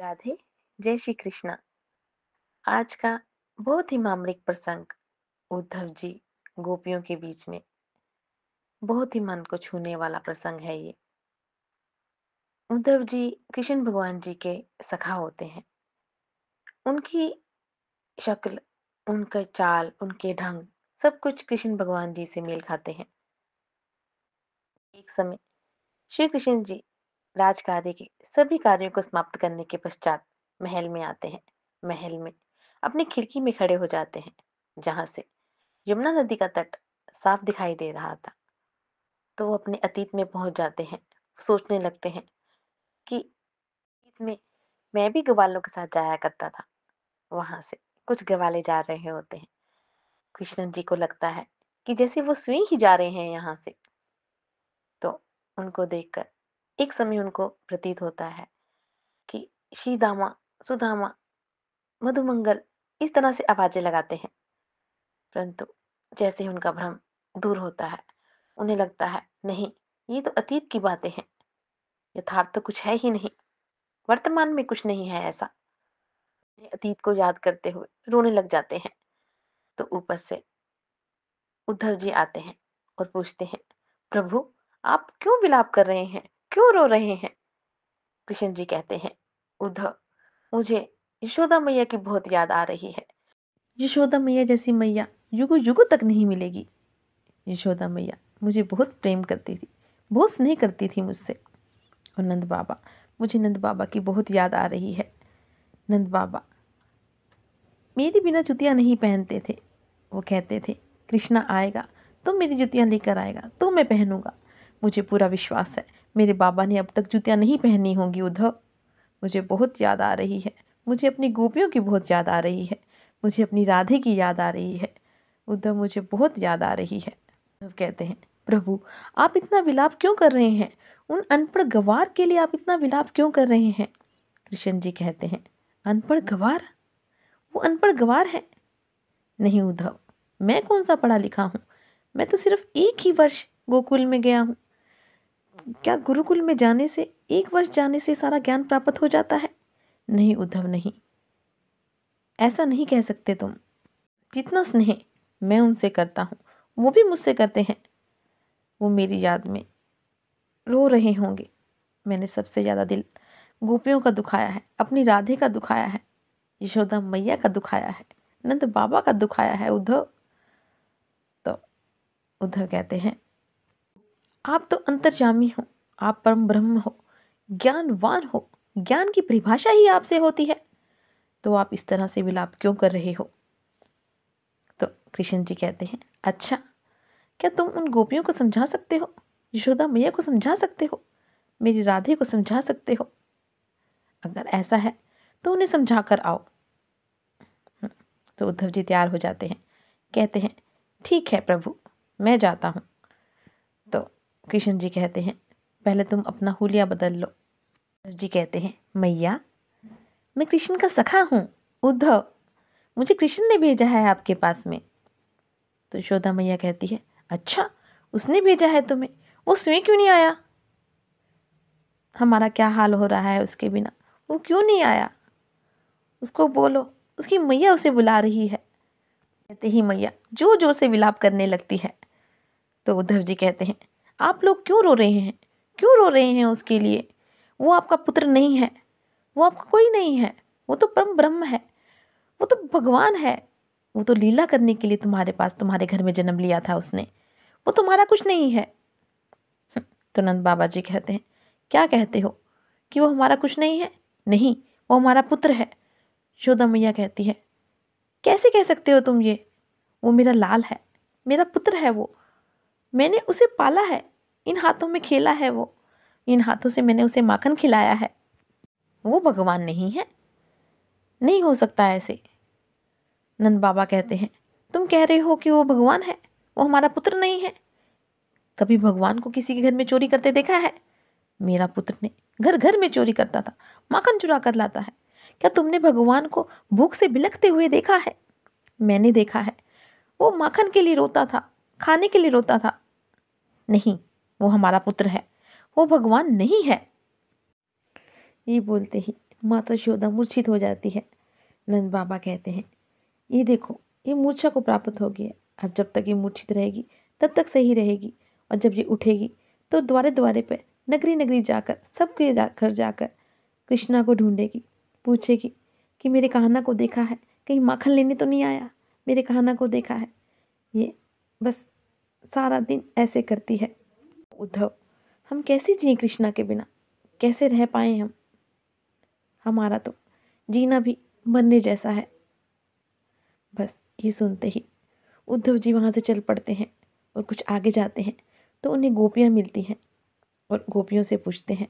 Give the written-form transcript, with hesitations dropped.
राधे। जय श्री कृष्णा। आज का बहुत ही मामलिक प्रसंग, उद्धव जी गोपियों के बीच में, बहुत ही मन को छूने वाला प्रसंग है ये। उद्धव जी कृष्ण भगवान जी के सखा होते हैं। उनकी शक्ल, उनका चाल, उनके ढंग, सब कुछ कृष्ण भगवान जी से मेल खाते हैं। एक समय श्री कृष्ण जी राजकार्य के सभी कार्यों को समाप्त करने के पश्चात महल में आते हैं। महल में अपनी खिड़की में खड़े हो जाते हैं, जहां से यमुना नदी का तट साफ दिखाई दे रहा था। तो वो अपने अतीत में पहुंच जाते हैं। सोचने लगते हैं कि अतीत में मैं भी ग्वालों के साथ जाया करता था। वहां से कुछ ग्वाले जा रहे होते हैं। कृष्ण जी को लगता है कि जैसे वो स्वयं ही जा रहे हैं यहाँ से। तो उनको देखकर एक समय उनको प्रतीत होता है कि श्रीदामा, सुदामा, मधुमंगल, इस तरह से आवाजें लगाते हैं। परंतु जैसे ही उनका भ्रम दूर होता है, उन्हें लगता है नहीं, ये तो अतीत की बातें हैं, यथार्थ तो कुछ है ही नहीं, वर्तमान में कुछ नहीं है ऐसा। ये अतीत को याद करते हुए रोने लग जाते हैं। तो ऊपर से उद्धव जी आते हैं और पूछते हैं, प्रभु, आप क्यों विलाप कर रहे हैं, क्यों रो रहे हैं? कृष्ण जी कहते हैं, उद्धव, मुझे यशोदा मैया की बहुत याद आ रही है। यशोदा मैया जैसी मैया युगों युगों तक नहीं मिलेगी। यशोदा मैया मुझे बहुत प्रेम करती थी, बहुत स्नेह करती थी मुझसे। और नंद बाबा, मुझे नंद बाबा की बहुत याद आ रही है। नंद बाबा मेरी बिना जुतियाँ नहीं पहनते थे। वो कहते थे, कृष्णा आएगा तो मेरी जुतियाँ लेकर आएगा तो मैं पहनूंगा। मुझे पूरा विश्वास है मेरे बाबा ने अब तक जुतियाँ नहीं पहनी होंगी। उद्धव, मुझे बहुत याद आ रही है। मुझे अपनी गोपियों की बहुत याद आ रही है। मुझे अपनी राधे की याद आ रही है। उद्धव, मुझे बहुत याद आ रही है। उद्धव कहते हैं, प्रभु, आप इतना विलाप क्यों कर रहे हैं? उन अनपढ़ गवार के लिए आप इतना विलाप क्यों कर रहे हैं? कृष्ण जी कहते हैं, अनपढ़ गवार? वो अनपढ़ गवार है? नहीं उद्धव, मैं कौन सा पढ़ा लिखा हूँ? मैं तो सिर्फ एक ही वर्ष गोकुल में गया हूँ। क्या गुरुकुल में जाने से, एक वर्ष जाने से सारा ज्ञान प्राप्त हो जाता है? नहीं उद्धव, नहीं, ऐसा नहीं कह सकते तुम। जितना स्नेह मैं उनसे करता हूँ, वो भी मुझसे करते हैं। वो मेरी याद में रो रहे होंगे। मैंने सबसे ज़्यादा दिल गोपियों का दुखाया है, अपनी राधे का दुखाया है, यशोदा मैया का दुखाया है, नंद बाबा का दुखाया है। उद्धव, तो उद्धव कहते हैं, आप तो अंतर्यामी हो, आप परम ब्रह्म हो, ज्ञानवान हो, ज्ञान की परिभाषा ही आपसे होती है, तो आप इस तरह से विलाप क्यों कर रहे हो? तो कृष्ण जी कहते हैं, अच्छा, क्या तुम उन गोपियों को समझा सकते हो? यशोदा मैया को समझा सकते हो? मेरी राधे को समझा सकते हो? अगर ऐसा है तो उन्हें समझा कर आओ। तो उद्धव जी तैयार हो जाते हैं, कहते हैं, ठीक है प्रभु, मैं जाता हूँ। तो कृष्ण जी कहते हैं, पहले तुम अपना हुलिया बदल लो। उद्धव जी कहते हैं, मैया, मैं कृष्ण का सखा हूँ। उद्धव, मुझे कृष्ण ने भेजा है आपके पास में। तो यशोदा मैया कहती है, अच्छा, उसने भेजा है तुम्हें? वो स्वयं क्यों नहीं आया? हमारा क्या हाल हो रहा है उसके बिना, वो क्यों नहीं आया? उसको बोलो, उसकी मैया उसे बुला रही है। कहते ही मैया जोर जोर से विलाप करने लगती है। तो उद्धव जी कहते हैं, आप लोग क्यों रो रहे हैं, क्यों रो रहे हैं उसके लिए? वो आपका पुत्र नहीं है, वो आपका कोई नहीं है, वो तो परम ब्रह्म है, वो तो भगवान है। वो तो लीला करने के लिए तुम्हारे पास, तुम्हारे घर में जन्म लिया था उसने, वो तुम्हारा कुछ नहीं है। तो नंद बाबा जी कहते हैं, क्या कहते हो कि वो हमारा कुछ नहीं है? नहीं, वो हमारा पुत्र है। यशोदा मैया कहती है, कैसे कह सकते हो तुम ये? वो मेरा लाल है, मेरा पुत्र है वो, मैंने उसे पाला है, इन हाथों में खेला है वो, इन हाथों से मैंने उसे माखन खिलाया है। वो भगवान नहीं है, नहीं हो सकता ऐसे। नंद बाबा कहते हैं, तुम कह रहे हो कि वो भगवान है, वो हमारा पुत्र नहीं है? कभी भगवान को किसी के घर में चोरी करते देखा है? मेरा पुत्र ने घर घर में चोरी करता था, माखन चुरा कर लाता है। क्या तुमने भगवान को भूख से बिलखते हुए देखा है? मैंने देखा है, वो माखन के लिए रोता था, खाने के लिए रोता था। नहीं, वो हमारा पुत्र है, वो भगवान नहीं है। ये बोलते ही माता यशोदा मूर्छित हो जाती है। नंद बाबा कहते हैं, ये देखो, ये मूर्छा को प्राप्त हो गई है। अब जब तक ये मूर्छित रहेगी तब तक सही रहेगी, और जब ये उठेगी तो द्वारे द्वारे पे नगरी नगरी जाकर सबके घर जाकर कृष्णा को ढूंढेगी, पूछेगी कि मेरे कान्हा को देखा है, कहीं माखन लेने तो नहीं आया, मेरे कान्हा को देखा है। ये बस सारा दिन ऐसे करती है। उद्धव, हम कैसे जिए कृष्णा के बिना, कैसे रह पाए हम? हमारा तो जीना भी मरने जैसा है। बस ये सुनते ही उद्धव जी वहाँ से चल पड़ते हैं और कुछ आगे जाते हैं तो उन्हें गोपियाँ मिलती हैं और गोपियों से पूछते हैं,